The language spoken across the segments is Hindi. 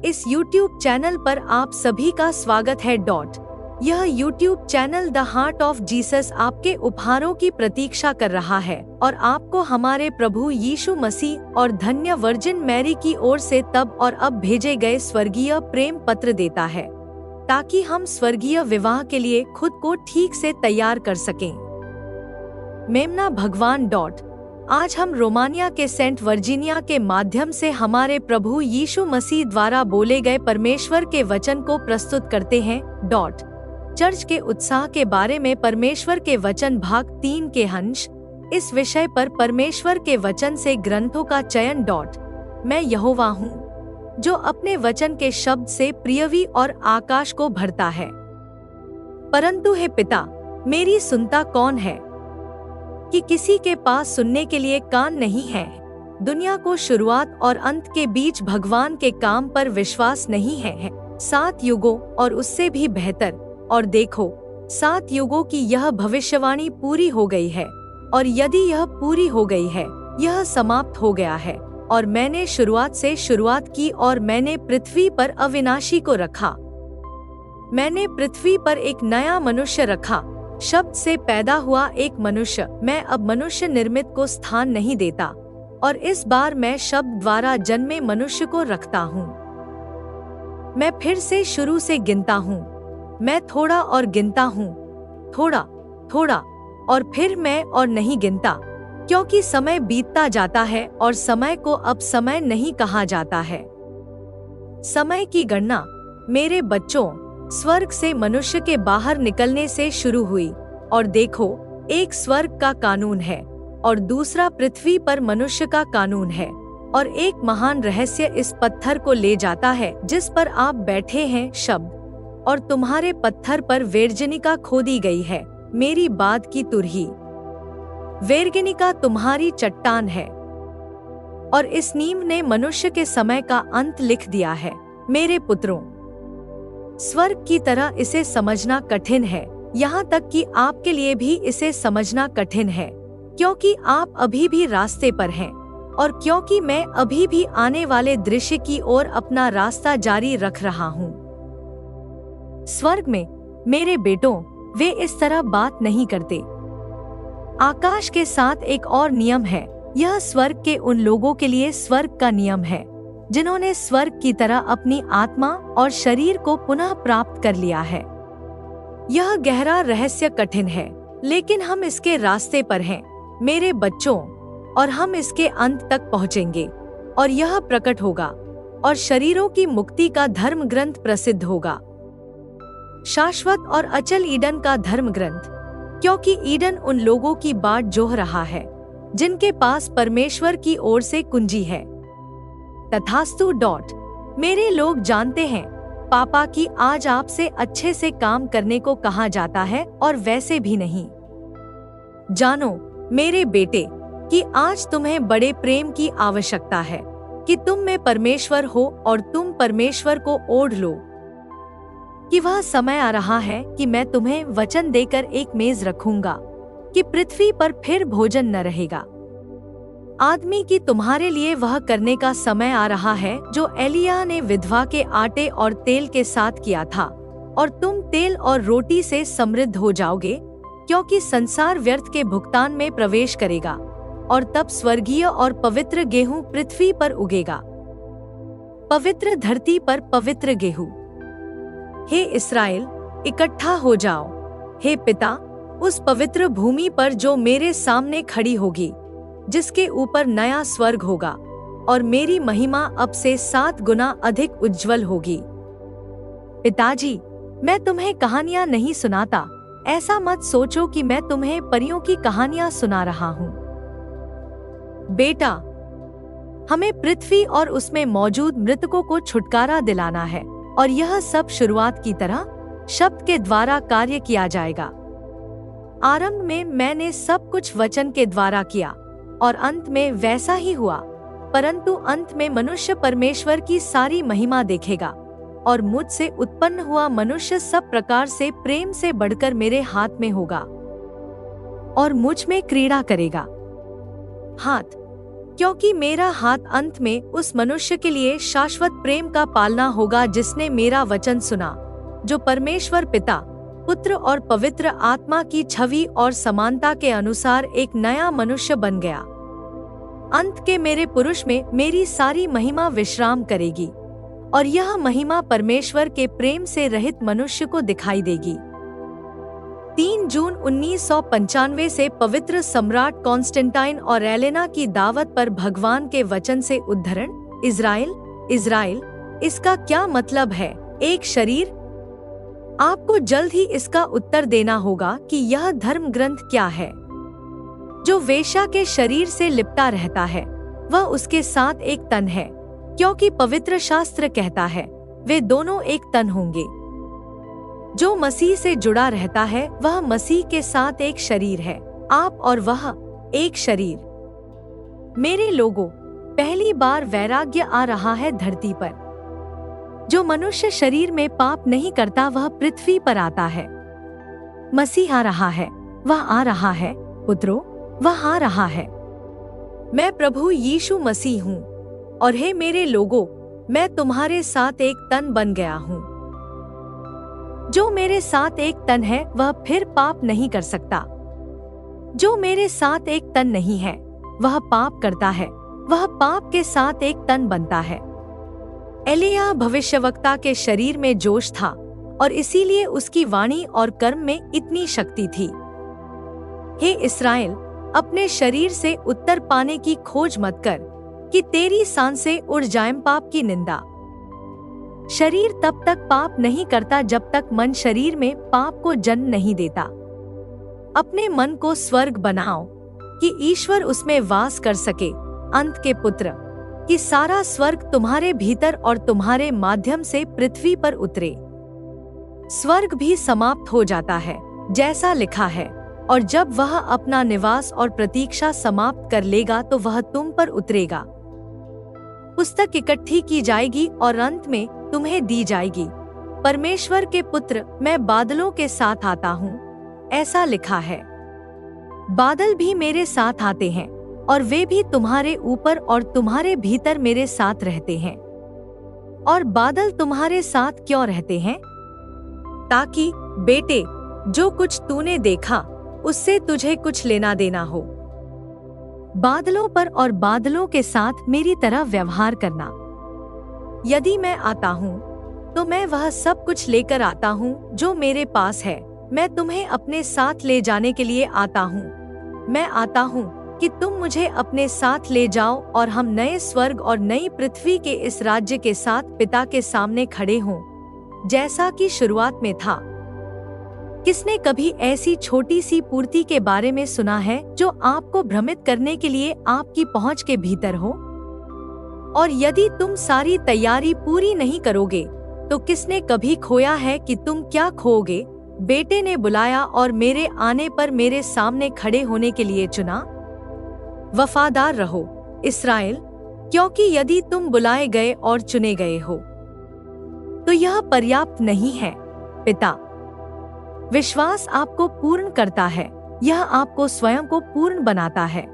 इस YouTube चैनल पर आप सभी का स्वागत है। यह YouTube channel the heart of Jesus आपके उपहारों की प्रतीक्षा कर रहा है और आपको हमारे प्रभु यीशु मसीह और धन्य वर्जिन मैरी की ओर से तब और अब भेजे गए स्वर्गीय प्रेम पत्र देता है, ताकि हम स्वर्गीय विवाह के लिए खुद को ठीक से तैयार कर सकें। मेमना भगवान। आज हम रोमानिया के सेंट वर्जीनिया के माध्यम से हमारे प्रभु यीशु मसीह द्वारा बोले गए परमेश्वर के वचन को प्रस्तुत करते हैं। चर्च के उत्साह के बारे में परमेश्वर के वचन भाग 3 के अंश। इस विषय पर परमेश्वर के वचन से ग्रंथों का चयन। मैं यहोवा हूँ जो अपने वचन के शब्द से पृथ्वी और आकाश को भरता है। परंतु हे पिता, मेरी सुनता कौन है कि किसी के पास सुनने के लिए कान नहीं है। दुनिया को शुरुआत और अंत के बीच भगवान के काम पर विश्वास नहीं है। 7 युगों और उससे भी बेहतर। और देखो, 7 युगों की यह भविष्यवाणी पूरी हो गई है, और यदि यह पूरी हो गई है, यह समाप्त हो गया है। और मैंने शुरुआत से शुरुआत की, और मैंने पृथ्वी पर अविनाशी को रखा। मैंने पृथ्वी पर एक नया मनुष्य रखा, शब्द से पैदा हुआ एक मनुष्य। मैं अब मनुष्य निर्मित को स्थान नहीं देता, और इस बार मैं शब्द द्वारा जन्मे मनुष्य को रखता हूँ। मैं फिर से शुरू से गिनता हूँ। मैं थोड़ा और गिनता हूँ, थोड़ा थोड़ा, और फिर मैं और नहीं गिनता, क्योंकि समय बीतता जाता है और समय को अब समय नहीं कहा जाता है। समय की गणना, मेरे बच्चों, स्वर्ग से मनुष्य के बाहर निकलने से शुरू हुई। और देखो, एक स्वर्ग का कानून है और दूसरा पृथ्वी पर मनुष्य का कानून है। और एक महान रहस्य इस पत्थर को ले जाता है जिस पर आप बैठे हैं, शब्द। और तुम्हारे पत्थर पर वेर्जनिका खोदी गई है, मेरी बात की तुरही। वेर्जनिका तुम्हारी चट्टान है, और इस नींव ने मनुष्य के समय का अंत लिख दिया है। मेरे पुत्रों, स्वर्ग की तरह इसे समझना कठिन है, यहाँ तक कि आपके लिए भी इसे समझना कठिन है, क्योंकि आप अभी भी रास्ते पर हैं, और क्योंकि मैं अभी भी आने वाले दृश्य की ओर अपना रास्ता जारी रख रहा हूँ। स्वर्ग में, मेरे बेटों, वे इस तरह बात नहीं करते। आकाश के साथ एक और नियम है। यह स्वर्ग के उन लोगों के लिए स्वर्ग का नियम है जिन्होंने स्वर्ग की तरह अपनी आत्मा और शरीर को पुनः प्राप्त कर लिया है। यह गहरा रहस्य कठिन है, लेकिन हम इसके रास्ते पर हैं, मेरे बच्चों, और हम इसके अंत तक पहुँचेंगे, और यह प्रकट होगा, और शरीरों की मुक्ति का धर्म ग्रंथ प्रसिद्ध होगा। शाश्वत और अचल ईडन का धर्म ग्रंथ, क्योंकि ईडन उन लोगों की बाट जोह रहा है जिनके पास परमेश्वर की ओर से कुंजी है। तथास्तु। मेरे लोग जानते हैं, पापा, कि आज आपसे अच्छे से काम करने को कहा जाता है और वैसे भी नहीं। जानो मेरे बेटे कि आज तुम्हें बड़े प्रेम की आवश्यकता है कि तुम में परमेश्वर हो और तुम परमेश्वर को ओढ़ लो, कि वह समय आ रहा है कि मैं तुम्हें वचन देकर एक मेज रखूंगा कि पृथ्वी पर फिर भोजन न रहेगा। आदमी की तुम्हारे लिए वह करने का समय आ रहा है जो एलिया ने विधवा के आटे और तेल के साथ किया था, और तुम तेल और रोटी से समृद्ध हो जाओगे, क्योंकि संसार व्यर्थ के भुगतान में प्रवेश करेगा, और तब स्वर्गीय और पवित्र गेहूं पृथ्वी पर उगेगा, पवित्र धरती पर पवित्र गेहूं। हे इस्राएल, इकट्ठा हो जाओ। हे पिता, उस पवित्र भूमि पर जो मेरे सामने खड़ी होगी, जिसके ऊपर नया स्वर्ग होगा, और मेरी महिमा अब से 7 गुना अधिक उज्जवल होगी। पिताजी, मैं तुम्हें कहानियां नहीं सुनाता। ऐसा मत सोचो कि मैं तुम्हें परियों की कहानियां सुना रहा हूँ। बेटा, हमें पृथ्वी और उसमें मौजूद मृतकों को छुटकारा दिलाना है, और यह सब शुरुआत की तरह शब्द के द्वारा कार्य किया जाएगा। आरंभ में मैंने सब कुछ वचन के द्वारा किया, और अंत में वैसा ही हुआ। परंतु अंत में मनुष्य परमेश्वर की सारी महिमा देखेगा, और मुझसे उत्पन्न हुआ मनुष्य सब प्रकार से प्रेम से बढ़कर मेरे हाथ में होगा और मुझ में क्रीड़ा करेगा। हाथ क्योंकि मेरा हाथ अंत में उस मनुष्य के लिए शाश्वत प्रेम का पालना होगा जिसने मेरा वचन सुना, जो परमेश्वर पिता, पुत्र और पवित्र आत्मा की छवि और समानता के अनुसार एक नया मनुष्य बन गया। अंत के मेरे पुरुष में मेरी सारी महिमा विश्राम करेगी और यह महिमा परमेश्वर के प्रेम से रहित मनुष्य को दिखाई देगी। 3 जून 1995 से पवित्र सम्राट कॉन्स्टेंटाइन और एलेना की दावत पर भगवान के वचन से उद्धरण। इज़राइल, इज़राइल, इसका क्या मतलब है? एक शरीर? आपको जल्द ही इसका उत्तर देना होगा कि यह धर्म ग्रंथ क्या है। जो वेश्या के शरीर से लिपटा रहता है वह उसके साथ एक तन है, क्योंकि पवित्र शास्त्र कहता है वे दोनों एक तन होंगे। जो मसीह से जुड़ा रहता है वह मसीह के साथ एक शरीर है। आप और वह एक शरीर। मेरे लोगों, पहली बार वैराग्य आ रहा है धरती पर। जो मनुष्य शरीर में पाप नहीं करता वह पृथ्वी पर आता है। मसीह आ रहा है, वह आ रहा है। पुत्रों, वह आ रहा है। मैं प्रभु यीशु मसीह हूँ और हे मेरे लोगों, मैं तुम्हारे साथ एक तन बन गया हूँ। जो मेरे साथ एक तन है वह फिर पाप नहीं कर सकता। जो मेरे साथ एक तन नहीं है वह पाप करता है, वह पाप के साथ एक तन बनता है। एलिय्याह भविष्यवक्ता के शरीर में जोश था और इसीलिए उसकी वाणी और कर्म में इतनी शक्ति थी। हे इस्राएल, अपने शरीर से उत्तर पाने की खोज मत कर कि तेरी सांसें उड़ जाएं पाप की निंदा। शरीर तब तक पाप नहीं करता जब तक मन शरीर में पाप को जन्म नहीं देता। अपने मन को स्वर्ग बनाओ कि ईश्वर उसमें वास कर सके। अंत के पुत्र कि सारा स्वर्ग तुम्हारे भीतर और तुम्हारे माध्यम से पृथ्वी पर उतरे। स्वर्ग भी समाप्त हो जाता है जैसा लिखा है, और जब वह अपना निवास और प्रतीक्षा समाप्त कर लेगा तो वह तुम पर उतरेगा। पुस्तक इकट्ठी की जाएगी और अंत में तुम्हें दी जाएगी। परमेश्वर के पुत्र, मैं बादलों के साथ आता हूँ, ऐसा लिखा है। बादल भी मेरे साथ आते हैं और वे भी तुम्हारे ऊपर और तुम्हारे भीतर मेरे साथ रहते हैं। और बादल तुम्हारे साथ क्यों रहते हैं? ताकि बेटे, जो कुछ तूने देखा उससे तुझे कुछ लेना देना हो। बादलों पर और बादलों के साथ मेरी तरह व्यवहार करना। यदि मैं आता हूँ तो मैं वह सब कुछ लेकर आता हूँ जो मेरे पास है। मैं तुम्हें अपने साथ ले जाने के लिए आता हूँ। मैं आता हूँ कि तुम मुझे अपने साथ ले जाओ और हम नए स्वर्ग और नई पृथ्वी के इस राज्य के साथ पिता के सामने खड़े हों, जैसा कि शुरुआत में था। किसने कभी ऐसी छोटी सी पूर्ति के बारे में सुना है जो आपको भ्रमित करने के लिए आपकी पहुंच के भीतर हो? और यदि तुम सारी तैयारी पूरी नहीं करोगे तो किसने कभी खोया है कि तुम क्या खोओगे? बेटे ने बुलाया और मेरे आने पर मेरे सामने खड़े होने के लिए चुना। वफादार रहो इस्राएल, क्योंकि यदि तुम बुलाए गए और चुने गए हो तो यह पर्याप्त नहीं है। पिता, विश्वास आपको पूर्ण करता है, यह आपको स्वयं को पूर्ण बनाता है।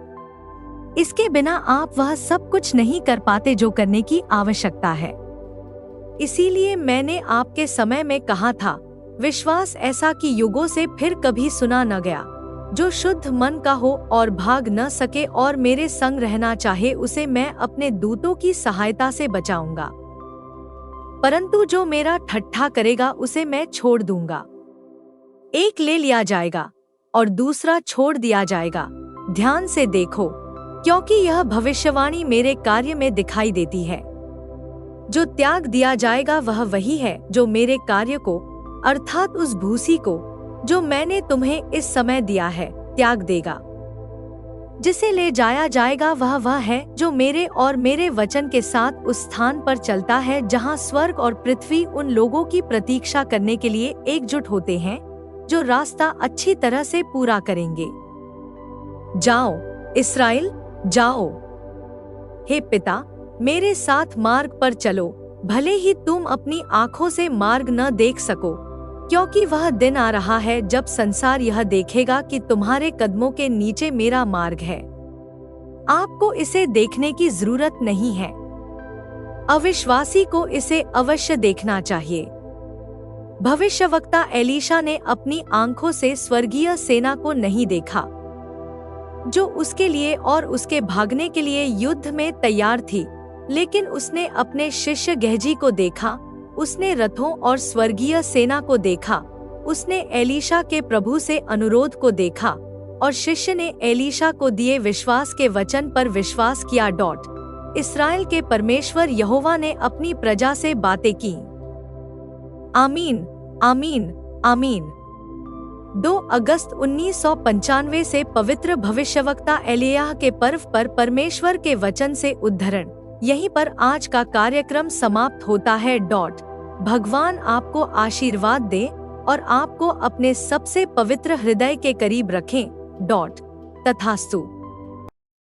इसके बिना आप वह सब कुछ नहीं कर पाते जो करने की आवश्यकता है। इसीलिए मैंने आपके समय में कहा था, विश्वास ऐसा कि युगों से फिर कभी सुना न गया। जो शुद्ध मन का हो और भाग न सके और मेरे संग रहना चाहे, उसे मैं अपने दूतों की सहायता से बचाऊंगा। परंतु जो मेरा ठट्ठा करेगा उसे मैं छोड़ दूंगा। एक ले लिया जाएगा और दूसरा छोड़ दिया जाएगा। ध्यान से देखो, क्योंकि यह भविष्यवाणी मेरे कार्य में दिखाई देती है। जो त्याग दिया जाएगा वह वही है जो मेरे कार्य को, अर्थात उस भूसी को जो मैंने तुम्हें इस समय दिया है, त्याग देगा। जिसे ले जाया जाएगा वह है जो मेरे और मेरे वचन के साथ उस स्थान पर चलता है जहां स्वर्ग और पृथ्वी उन लोगों की प्रतीक्षा करने के लिए एकजुट होते हैं जो रास्ता अच्छी तरह से पूरा करेंगे। जाओ इस्राएल, जाओ। हे पिता, मेरे साथ मार्ग पर चलो, भले ही तुम अपनी आंखों से मार्ग न देख सको, क्योंकि वह दिन आ रहा है जब संसार यह देखेगा कि तुम्हारे कदमों के नीचे मेरा मार्ग है। आपको इसे देखने की जरूरत नहीं है। अविश्वासी को इसे अवश्य देखना चाहिए। भविष्यवक्ता एलीशा ने अपनी आंखों से स्वर्गीय सेना को नहीं देखा, जो उसके लिए और उसके भागने के लिए युद्ध में तैयार थी, लेकिन उसने अपने शिष्य गेहजी को देखा। उसने रथों और स्वर्गीय सेना को देखा। उसने एलीशा के प्रभु से अनुरोध को देखा और शिष्य ने एलीशा को दिए विश्वास के वचन पर विश्वास किया। इस्राएल के परमेश्वर यहोवा ने अपनी प्रजा से बातें की। आमीन, आमीन, आमीन। 2 अगस्त 1995 से पवित्र भविष्यवक्ता एलियाह के पर्व पर परमेश्वर के वचन से उद्धरण। यहीं पर आज का कार्यक्रम समाप्त होता है। भगवान आपको आशीर्वाद दे और आपको अपने सबसे पवित्र हृदय के करीब रखें। तथास्तु।